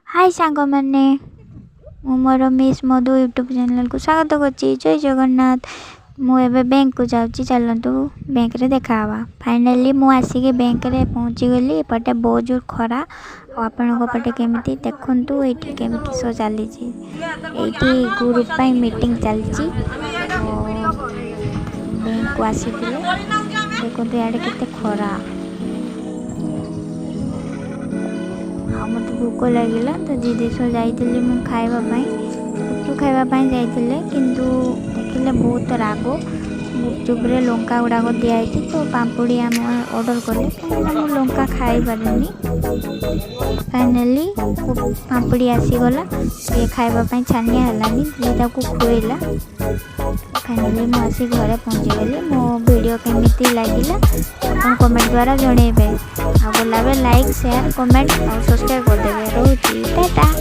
हाय सांग मैंने मोर मिस मधु YouTube channel को स्वागत करछि। जय जगन्नाथ। मुझे बैंक को जाऊँगी, चलतु बैंक रे देखा। फाइनाली मु आसिक बैंक रे पहुँची गली। एपटे बहुत जोर खरा आपण पटे केमी देखु ये केमी सो चली ये ग्रुप मीटिंग चलती बैंक को आसी देखो इे के खरा मत भोक लगिला तो दीदी सो जाइली मु खावाई गुपचुप खावाई जाइले किंतु देखिले बहुत राग गुपचुप रे लंका गुड़ाक दिखाई तो पाम्पुड़ी आम ऑर्डर कले कहीं लंका खाई पारे। फाइनाली पाम्पुड़ी आसीगला ये खावाई छानिया है दीदा को खुएला। फाइनाली मुझे घरे पहुँची गली। मो वीडियो केमी लगिला आप कमेंट द्वारा जनइबे। आ गला लाइक शेयर कमेंट और सब्सक्राइब करदेवे। रोची टाटा।